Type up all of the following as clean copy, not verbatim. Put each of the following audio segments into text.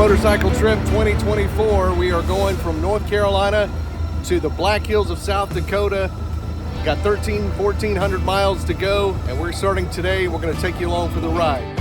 Motorcycle Trip 2024. We are going from North Carolina to the Black Hills of South Dakota. Got 1,400 miles to go, and we're starting today. We're going to take you along for the ride.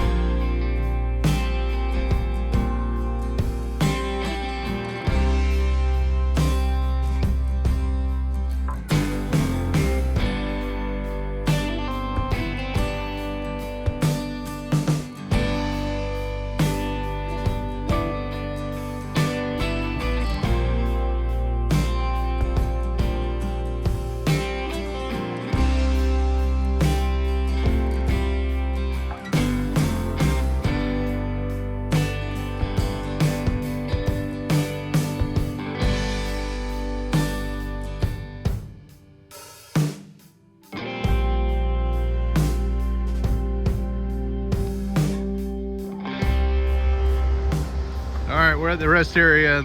All right, we're at the rest area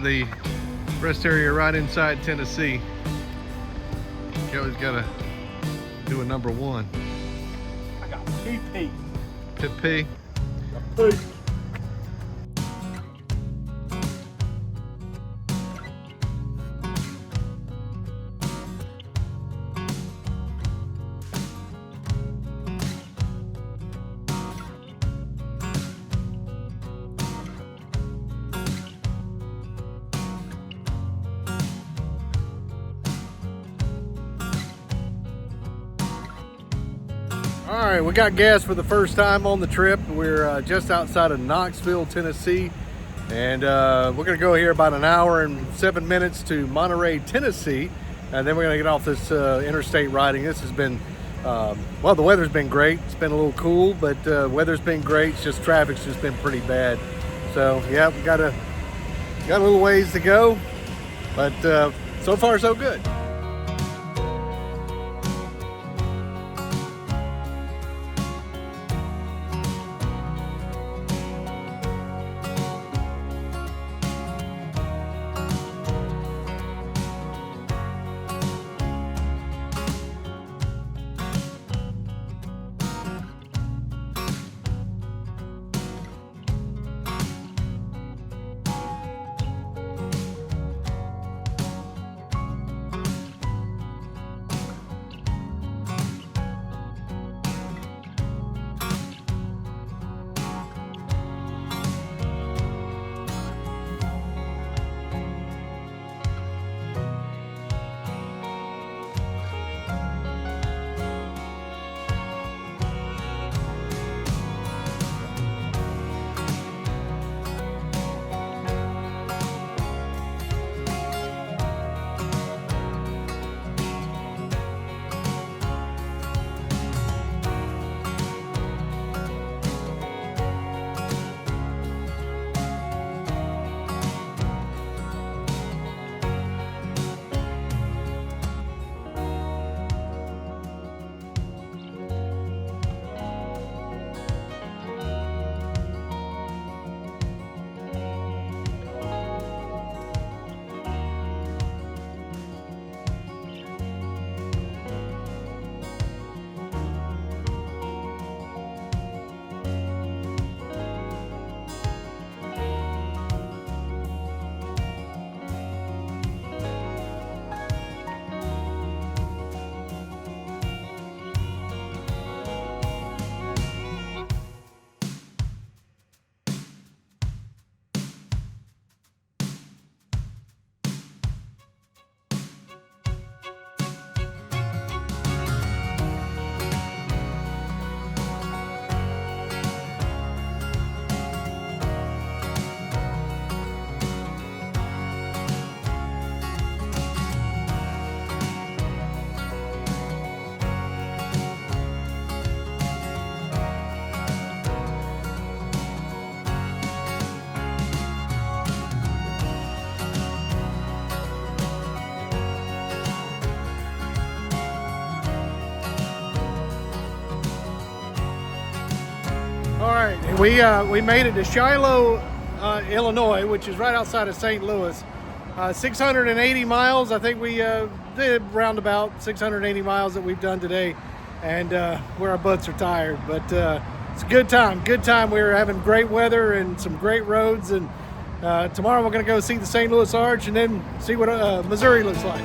right inside Tennessee. Kelly's got to do a number one. I got PP. PP. Push. All right, we got gas for the first time on the trip. We're just outside of Knoxville, Tennessee, and we're gonna go here about an hour and 7 minutes to Monterey, Tennessee, and then we're gonna get off this interstate riding. This has been, well, the weather's been great. It's been a little cool, but weather's been great. It's just traffic's just been pretty bad. So yeah, we got a little ways to go, but so far so good. All right, we made it to Shiloh, Illinois, which is right outside of St. Louis. 680 miles. I think we did round about 680 miles that we've done today, and where our butts are tired. But it's a good time. Good time. We were having great weather and some great roads, and Tomorrow we're going to go see the St. Louis Arch and then see what Missouri looks like.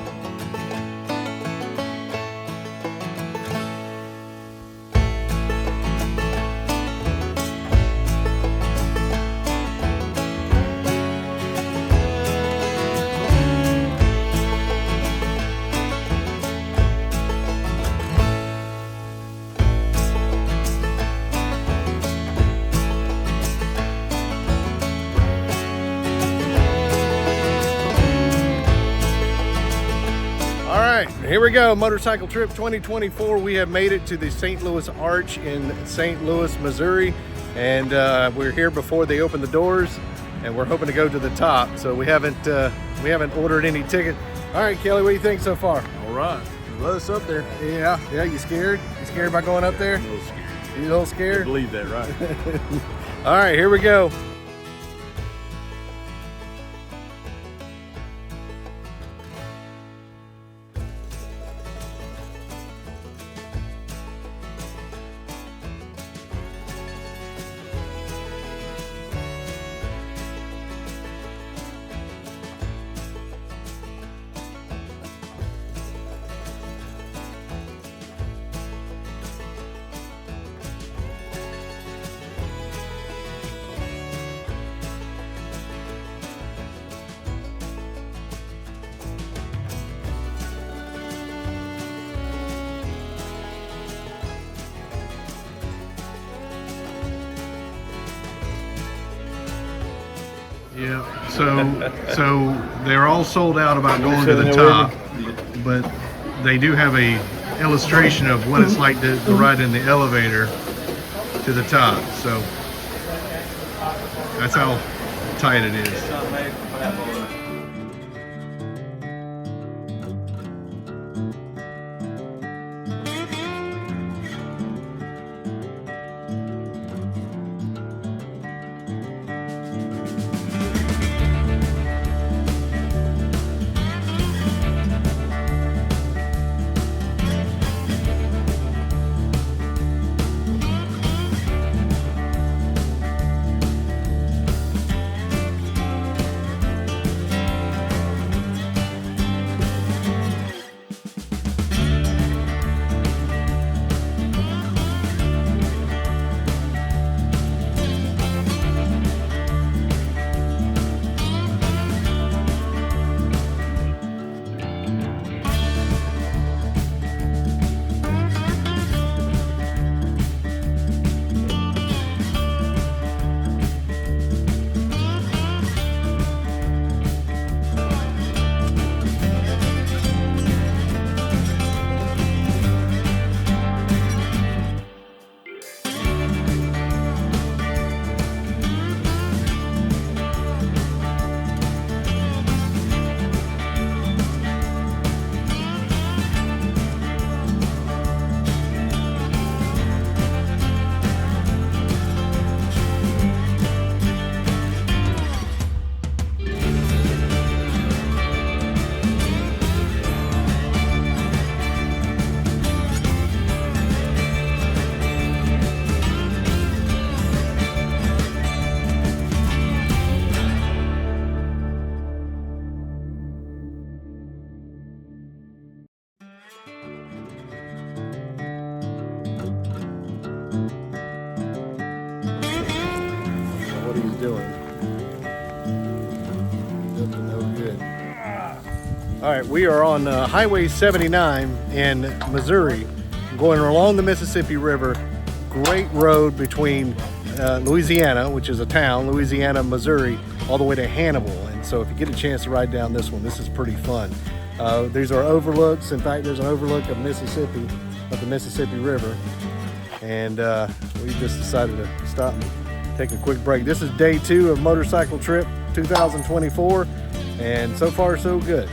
Here we go, Motorcycle Trip 2024. We have made it to the St. Louis Arch in St. Louis, Missouri, and we're here before they open the doors, and we're hoping to go to the top. So we haven't ordered any ticket. All right, Kelly, what do you think so far? All right, let us up there. Yeah. You scared? You scared about going up there? I'm a little scared. You a little scared? I believe that, right? All right, here we go. Yeah, so they're all sold out about going to the top, but they do have a illustration of what it's like to ride in the elevator to the top. So that's how tight it is. Doing. Up to no good. All right, we are on Highway 79 in Missouri, going along the Mississippi River. Great road between Louisiana, which is a town, Louisiana, Missouri, all the way to Hannibal. And so if you get a chance to ride down this one, this is pretty fun. These are overlooks. In fact, there's an overlook of Mississippi, of the Mississippi River. And we just decided to stop and take a quick break. This is day 2 of Motorcycle Trip 2024, and so far so good.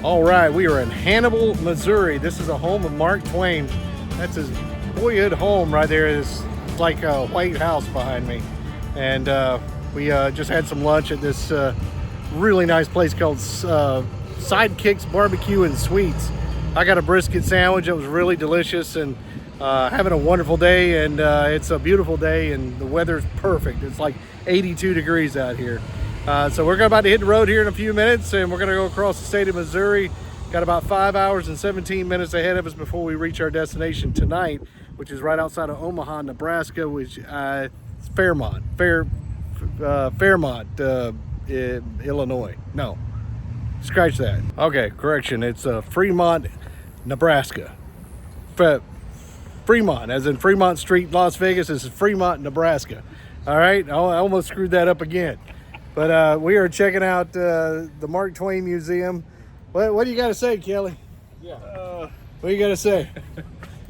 All right, we are in Hannibal, Missouri. This is a home of Mark Twain. That's his boyhood home right there. It's like a White House behind me. And we just had some lunch at this really nice place called Sidekicks Barbecue and Sweets. I got a brisket sandwich. It was really delicious, and having a wonderful day. And it's a beautiful day, and the weather's perfect. It's like 82 degrees out here. So we're about to hit the road here in a few minutes, and we're going to go across the state of Missouri. Got about 5 hours and 17 minutes ahead of us before we reach our destination tonight, which is right outside of Omaha, Nebraska, which Fairmont, Illinois. No, scratch that. Okay, correction. It's Fremont, Nebraska. Fremont, as in Fremont Street, Las Vegas. This is Fremont, Nebraska. All right, I almost screwed that up again. But we are checking out the Mark Twain Museum. What do you got to say, Kelly? Yeah. What do you got to say?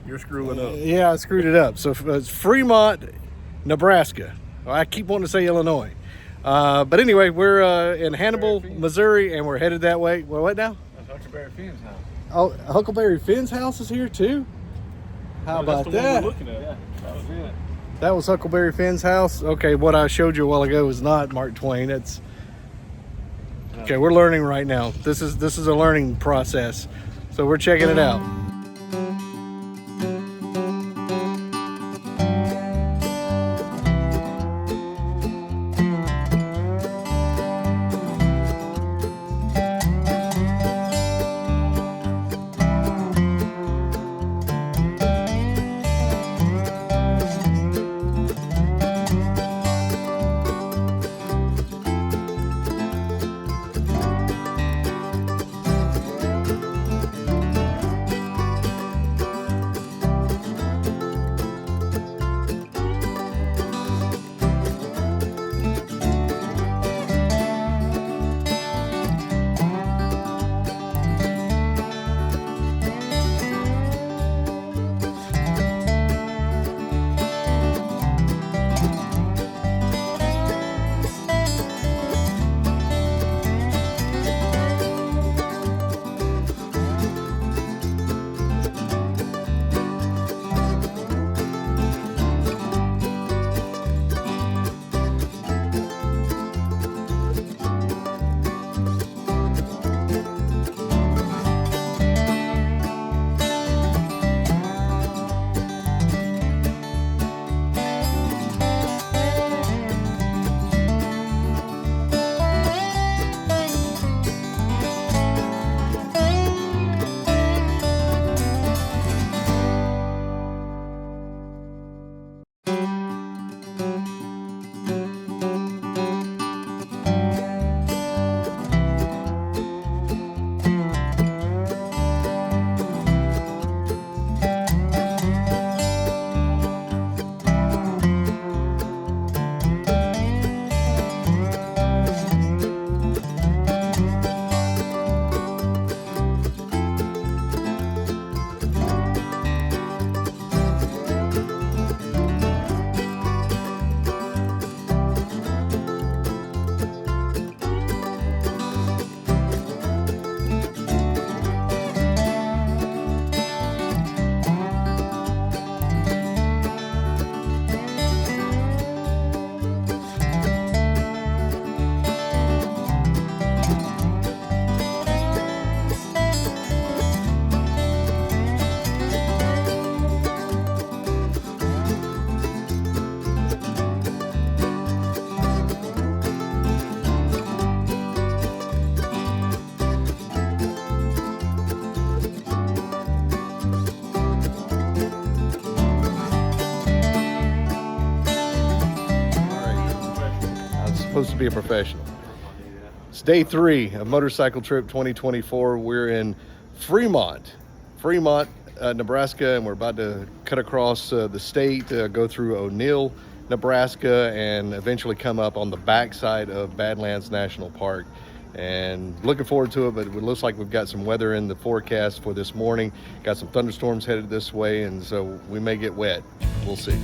You're screwing up. Yeah, I screwed it up. So it's Fremont, Nebraska. I keep wanting to say Illinois. But anyway, we're in Hannibal, Missouri, and we're headed that way. Well, what now? That's Huckleberry Finn's house. Oh, Huckleberry Finn's house is here too? How about That's the that? one we're looking at. Yeah, that was it. That was Huckleberry Finn's house? Okay, what I showed you a while ago was not Mark Twain. It's okay, we're learning right now. This is a learning process. So we're checking it out. Supposed to be a professional. It's day 3 of Motorcycle Trip 2024. We're in Fremont, Nebraska, and we're about to cut across the state, go through O'Neill, Nebraska, and eventually come up on the backside of Badlands National Park. And looking forward to it, but it looks like we've got some weather in the forecast for this morning. Got some thunderstorms headed this way, and so we may get wet. We'll see.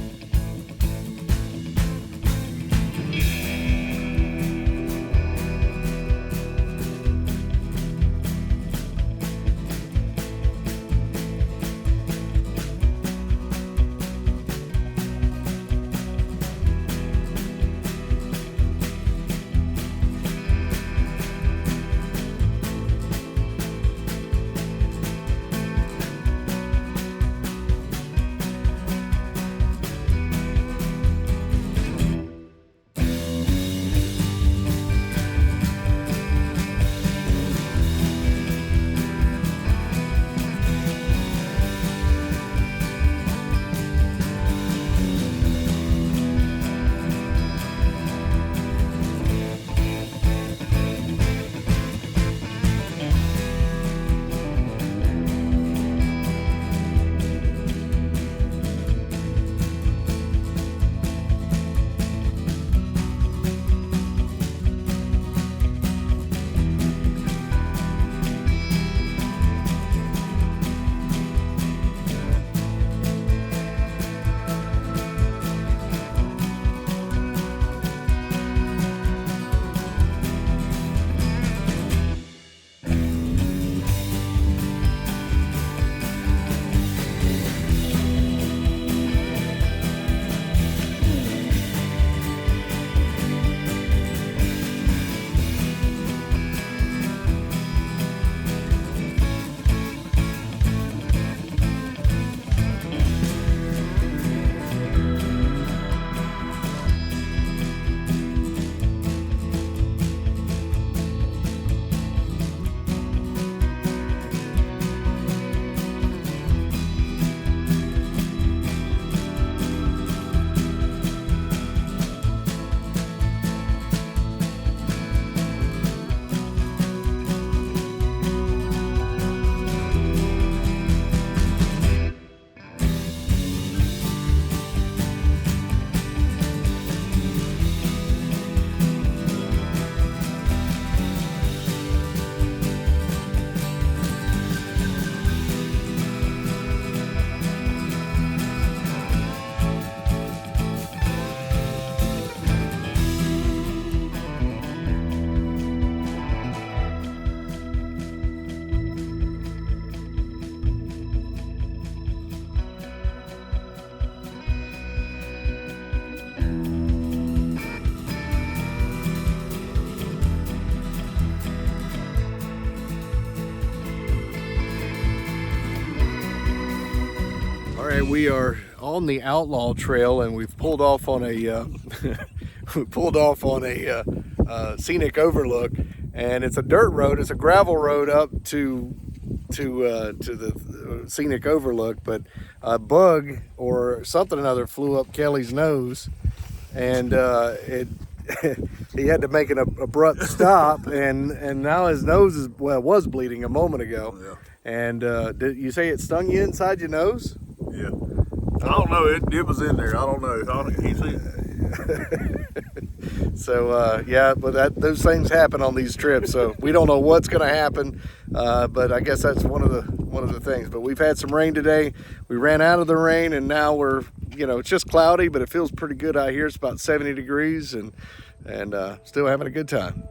All right, we are on the Outlaw Trail, and we've pulled off on a scenic overlook, and it's a dirt road. It's a gravel road up to the scenic overlook, but a bug or something or other flew up Kelly's nose, and he had to make an abrupt stop, and now his nose was bleeding a moment ago. Yeah. And did you say it stung you inside your nose? Yeah. I don't know. It was in there. I don't know. Can't see it. So yeah, but those things happen on these trips. So we don't know what's going to happen, but I guess that's one of the things. But we've had some rain today. We ran out of the rain, and now we're it's just cloudy, but it feels pretty good out here. It's about 70 degrees, and still having a good time.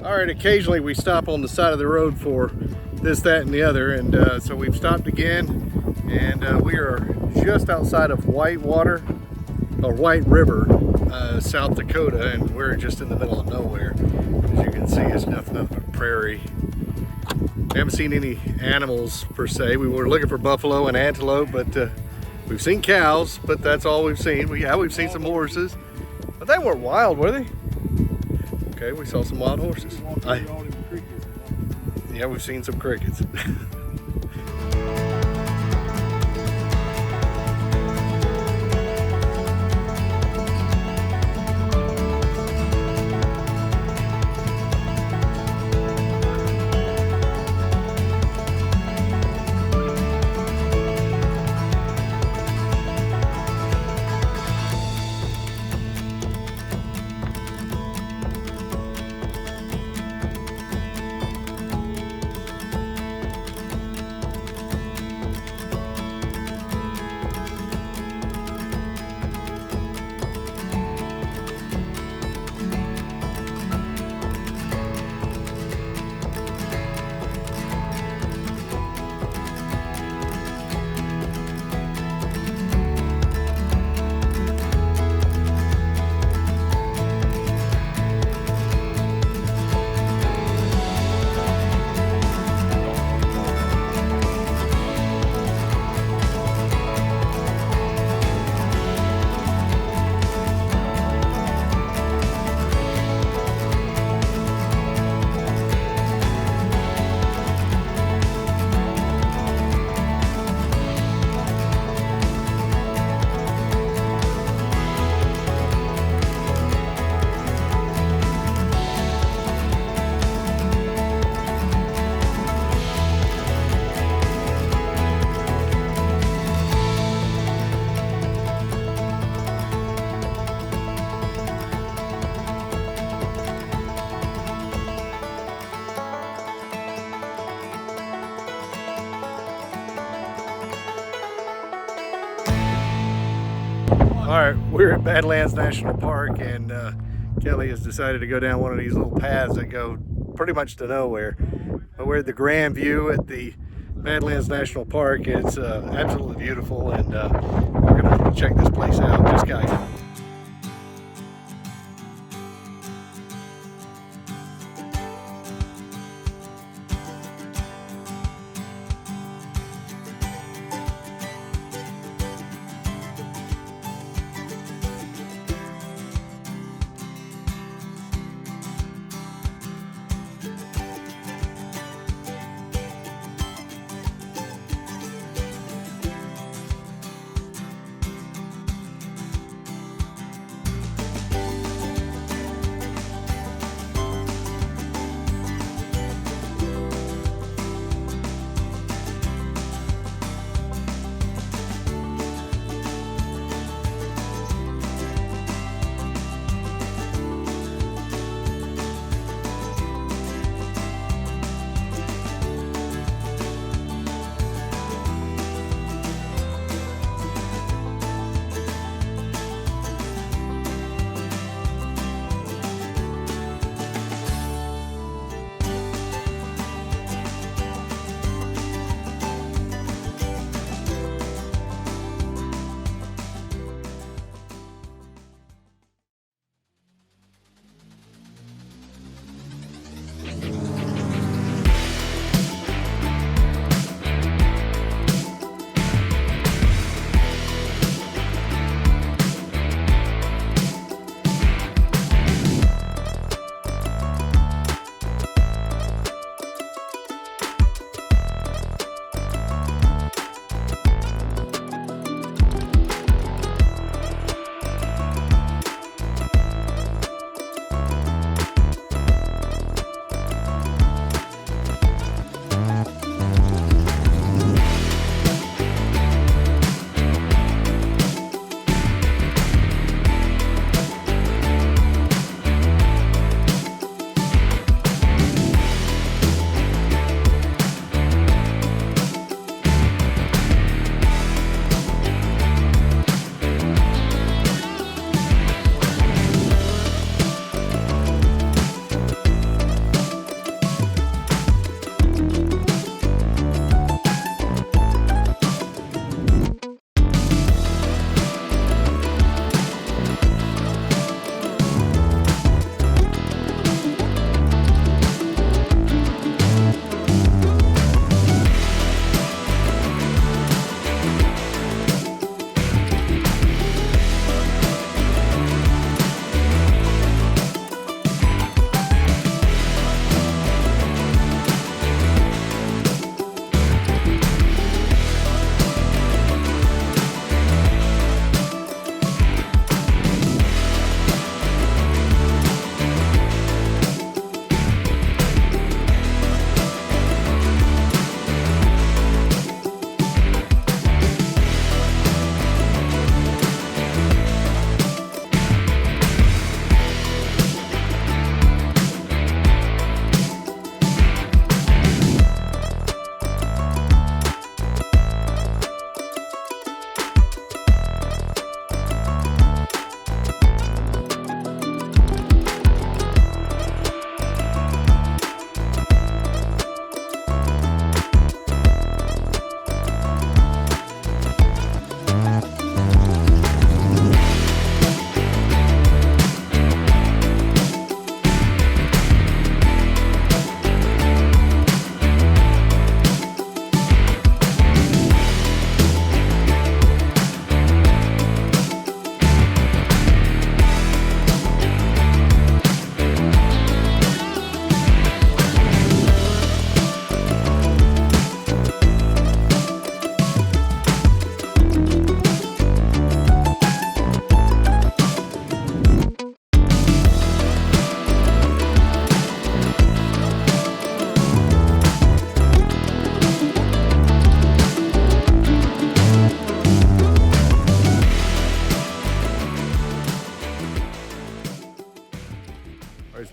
All right, occasionally we stop on the side of the road for this, that, and the other, and so we've stopped again, and we are just outside of White River, South Dakota, and we're just in the middle of nowhere. As you can see, it's nothing but a prairie. We haven't seen any animals per se. We were looking for buffalo and antelope, but we've seen cows, but that's all we've seen. We've seen some horses, but they weren't wild, were they? Okay, we saw some wild horses. Yeah, we've seen some crickets. All right, we're at Badlands National Park, and Kelly has decided to go down one of these little paths that go pretty much to nowhere. But we're at the Grand View at the Badlands National Park. It's absolutely beautiful, and we're gonna check this place out. Just got here.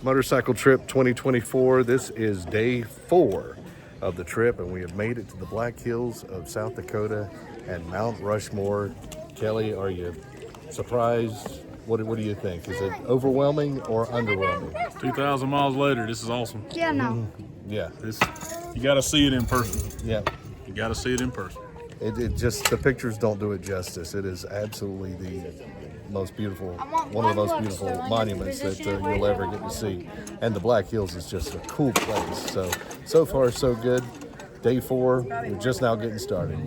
Motorcycle Trip 2024. This is day 4 of the trip, and we have made it to the Black Hills of South Dakota and Mount Rushmore. Kelly, are you surprised? What do you think? Is it overwhelming or underwhelming? 2,000 miles later, this is awesome. Yeah, no. Yeah. You got to see it in person. Yeah. You got to see it in person. It just, the pictures don't do it justice. It is absolutely the most beautiful, one of the most beautiful monuments that you'll ever get to see. And the Black Hills is just a cool place. So far so good. Day 4, we're just now getting started.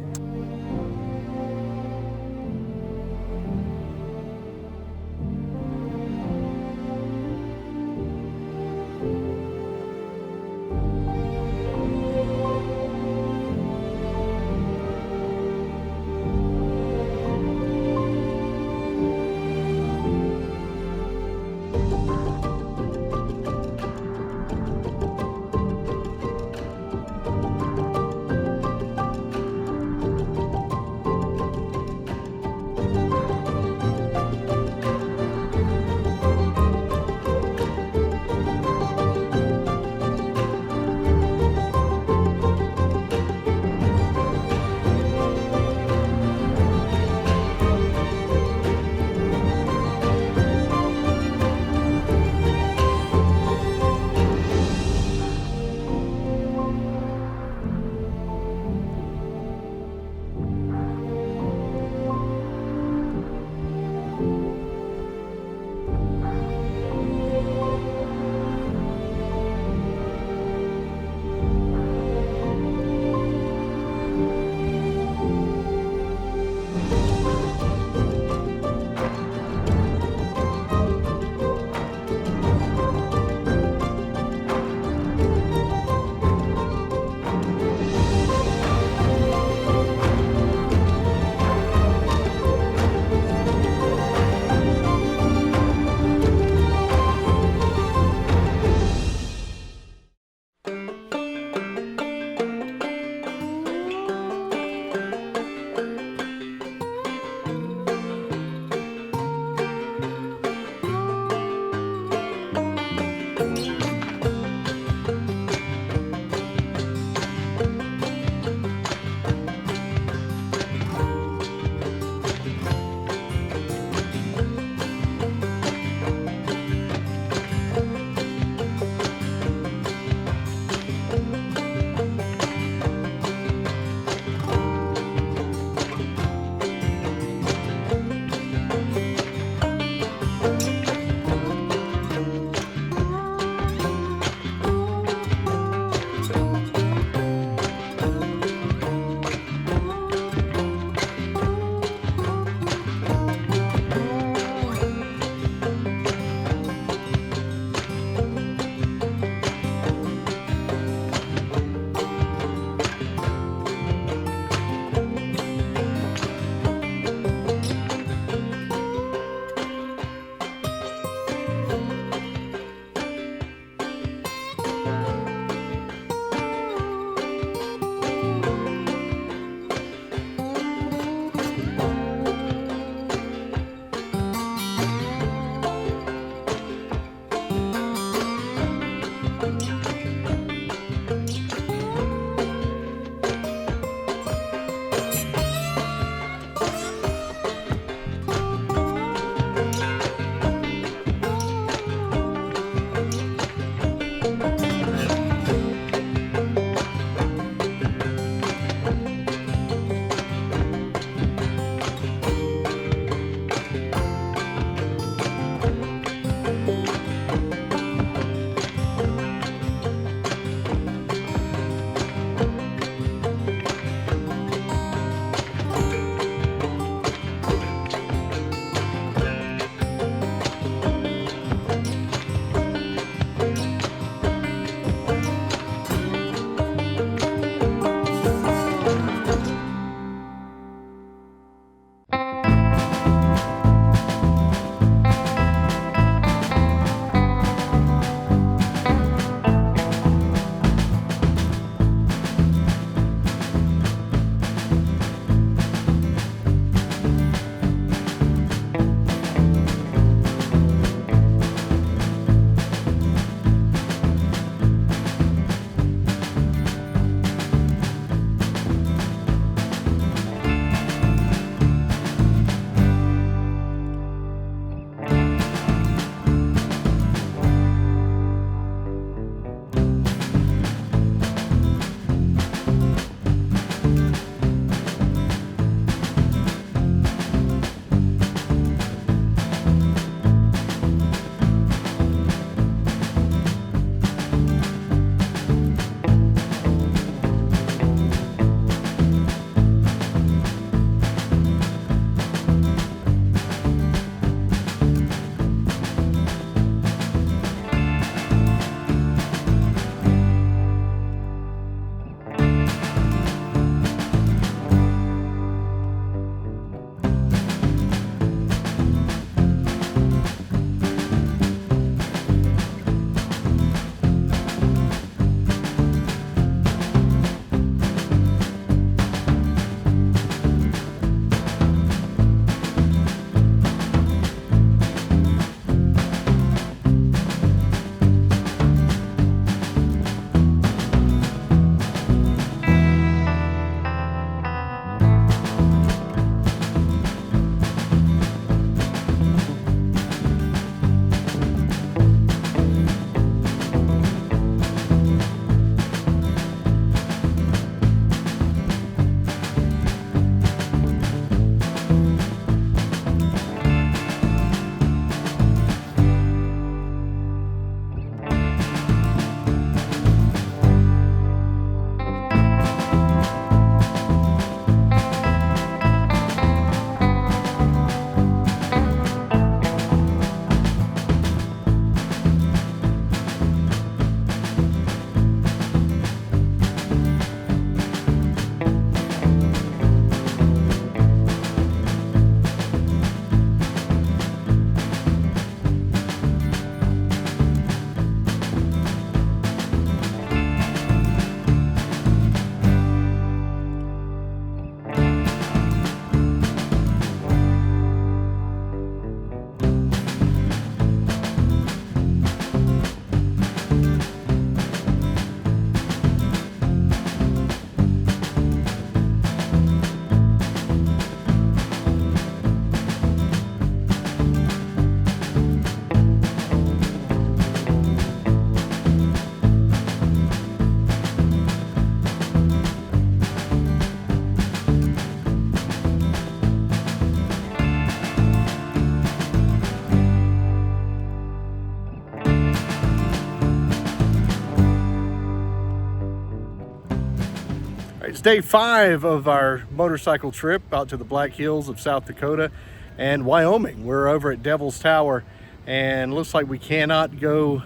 All right, it's day 5 of our motorcycle trip out to the Black Hills of South Dakota and Wyoming. We're over at Devil's Tower, and looks like we cannot go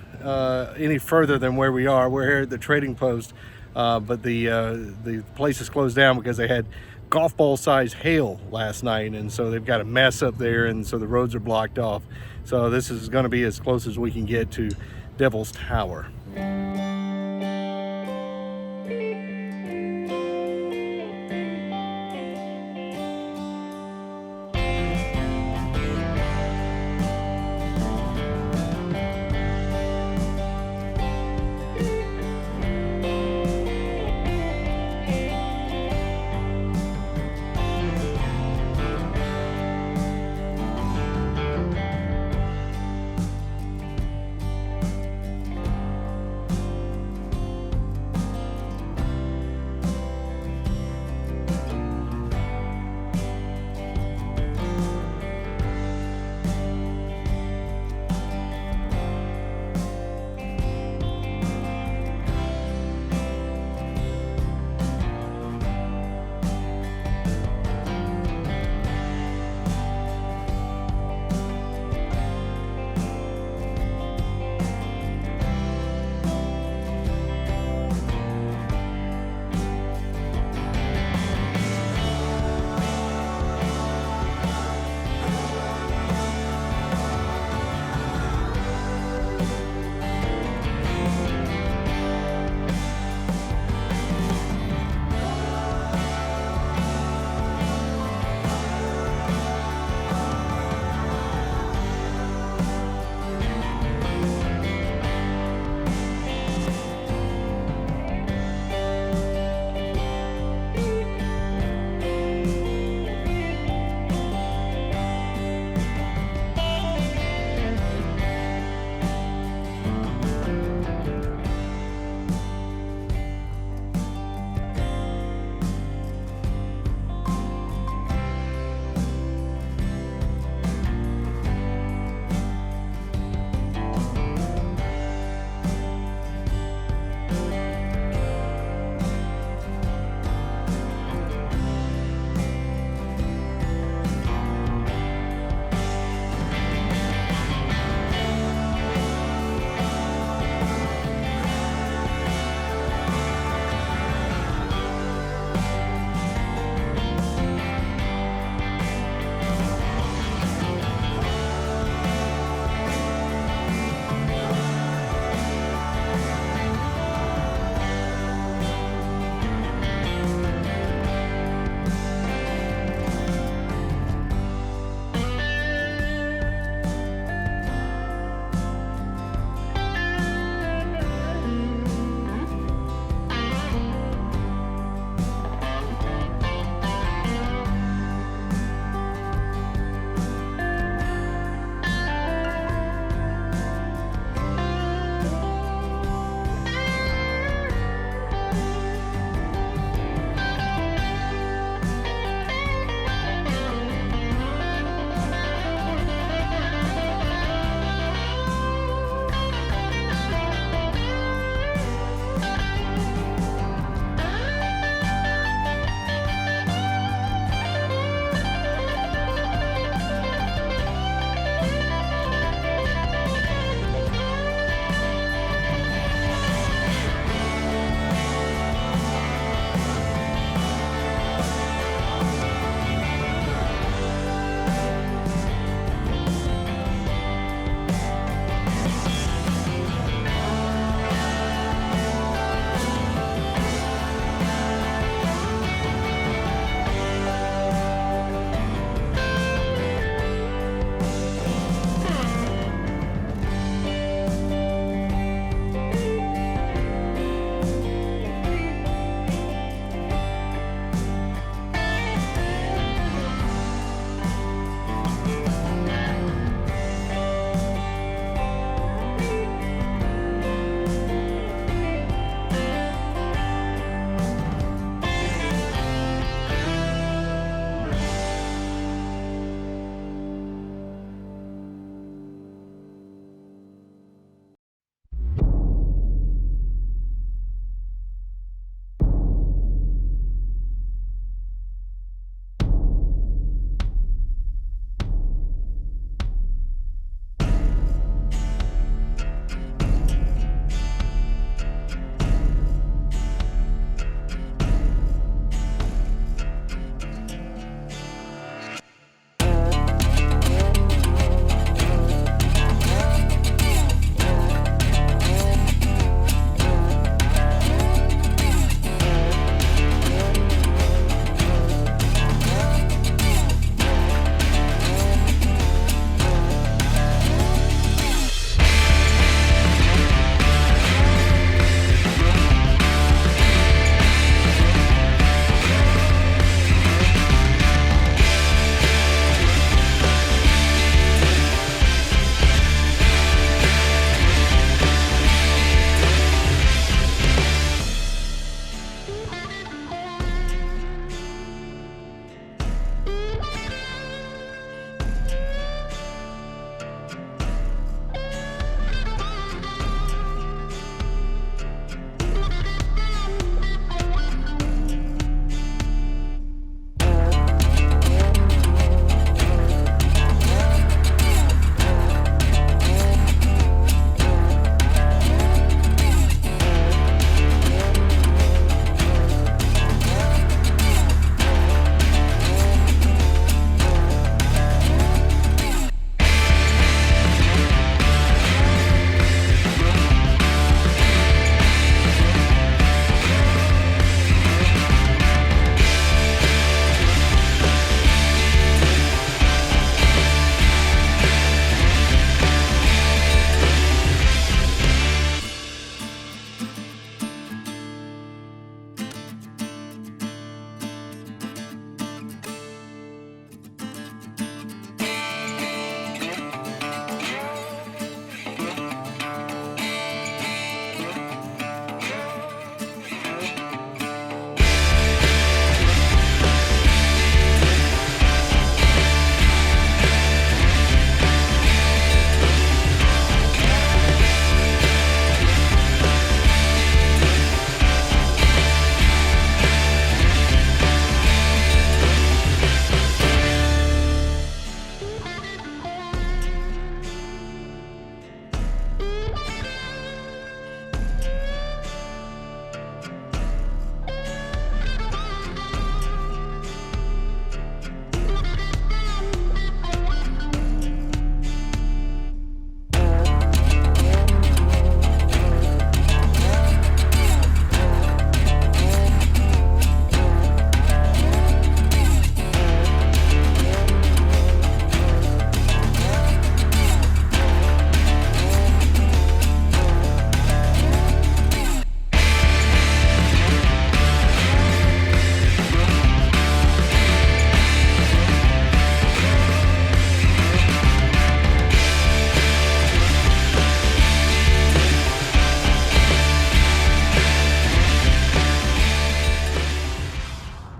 any further than where we are. We're here at the trading post, but the place is closed down because they had golf ball size hail last night, and so they've got a mess up there, and so the roads are blocked off. So this is going to be as close as we can get to Devil's Tower.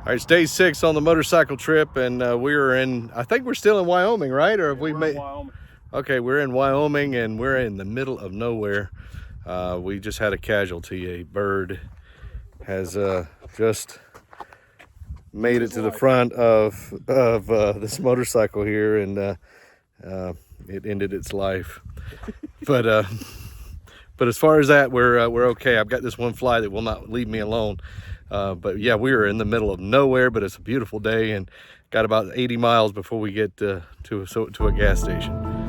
All right, it's day 6 on the motorcycle trip, and we're in, I think we're still in Wyoming, right? Or have we made? Wyoming. Okay, we're in Wyoming, and we're in the middle of nowhere. We just had a casualty. A bird has just made it to the front of this motorcycle here, and it ended its life. But as far as that, we're okay. I've got this one fly that will not leave me alone. But yeah, we are in the middle of nowhere, but it's a beautiful day, and got about 80 miles before we get to a gas station.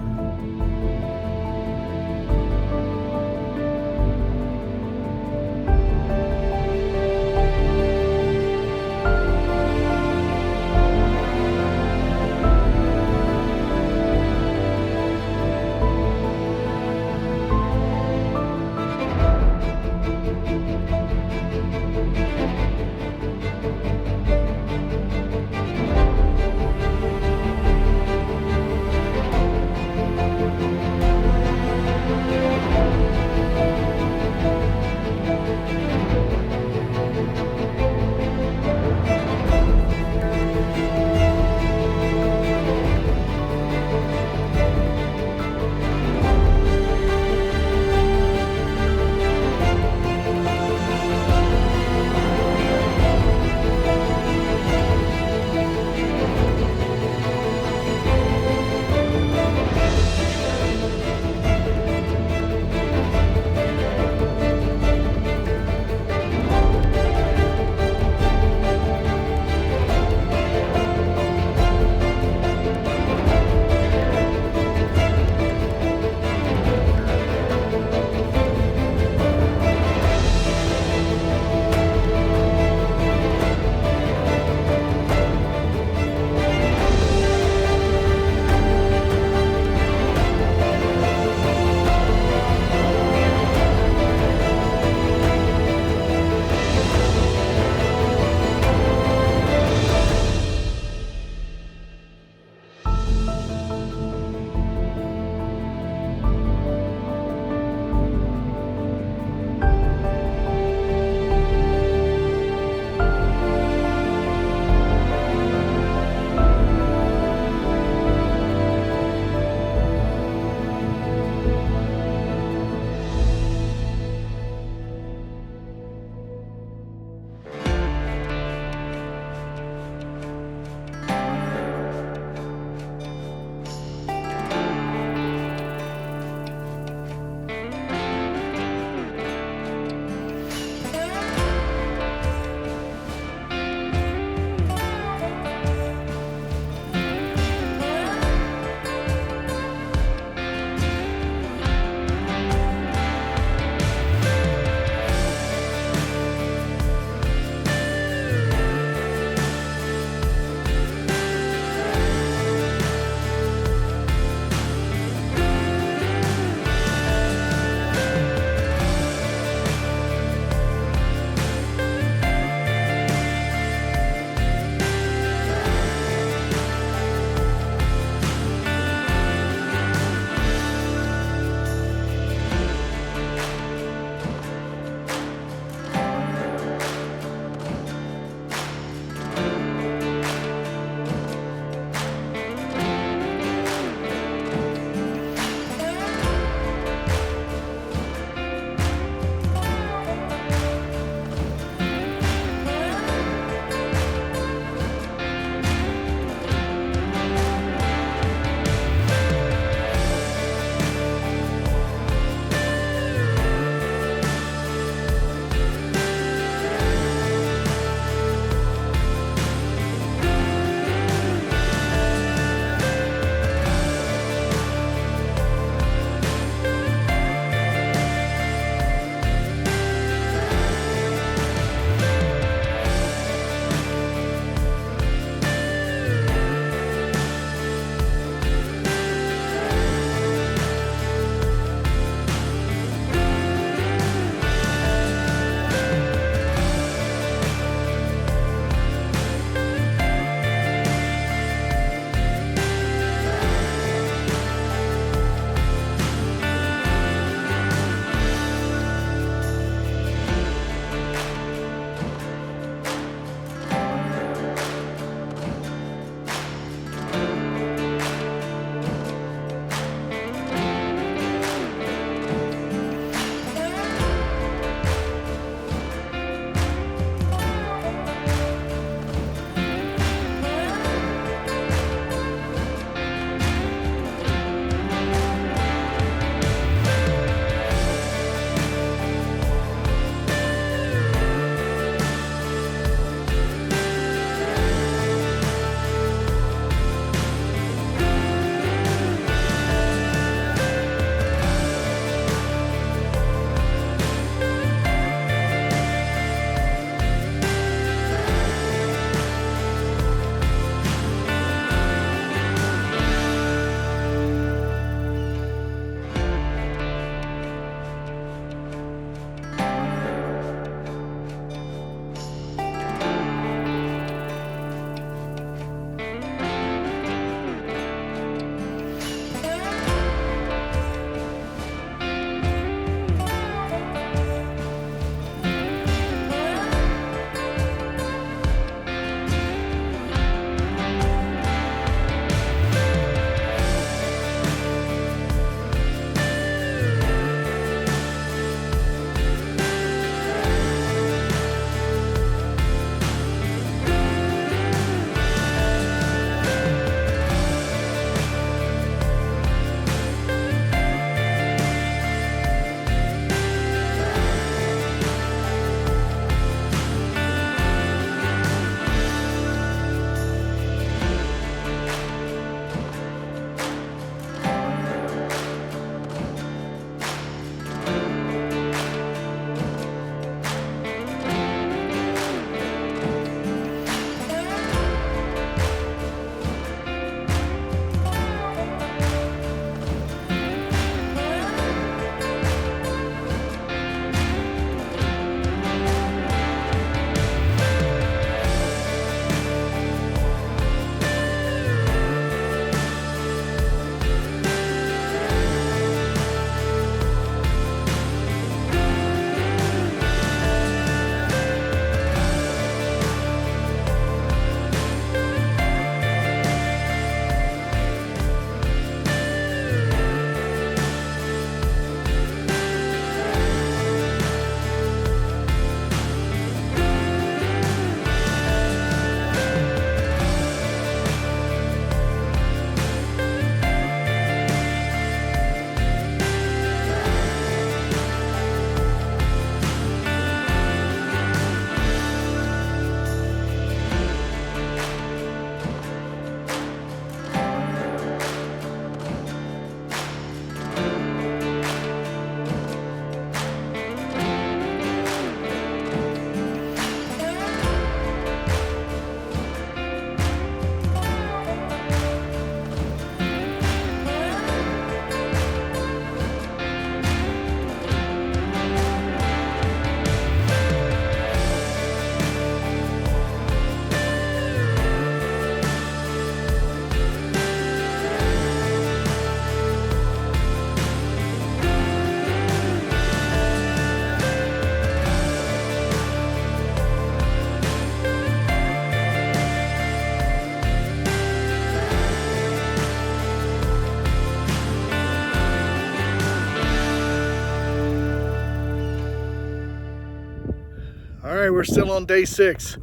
All right, we're still on day 6.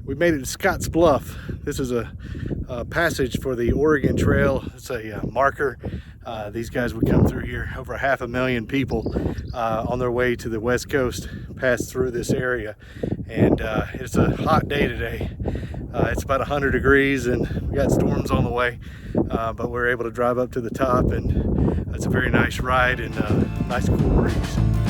We made it to Scott's Bluff. This is a passage for the Oregon Trail. It's a marker. These guys would come through here. Over 500,000 people on their way to the West Coast pass through this area. And it's a hot day today. It's about 100 degrees and we got storms on the way. But we're able to drive up to the top, and it's a very nice ride and a nice cool breeze.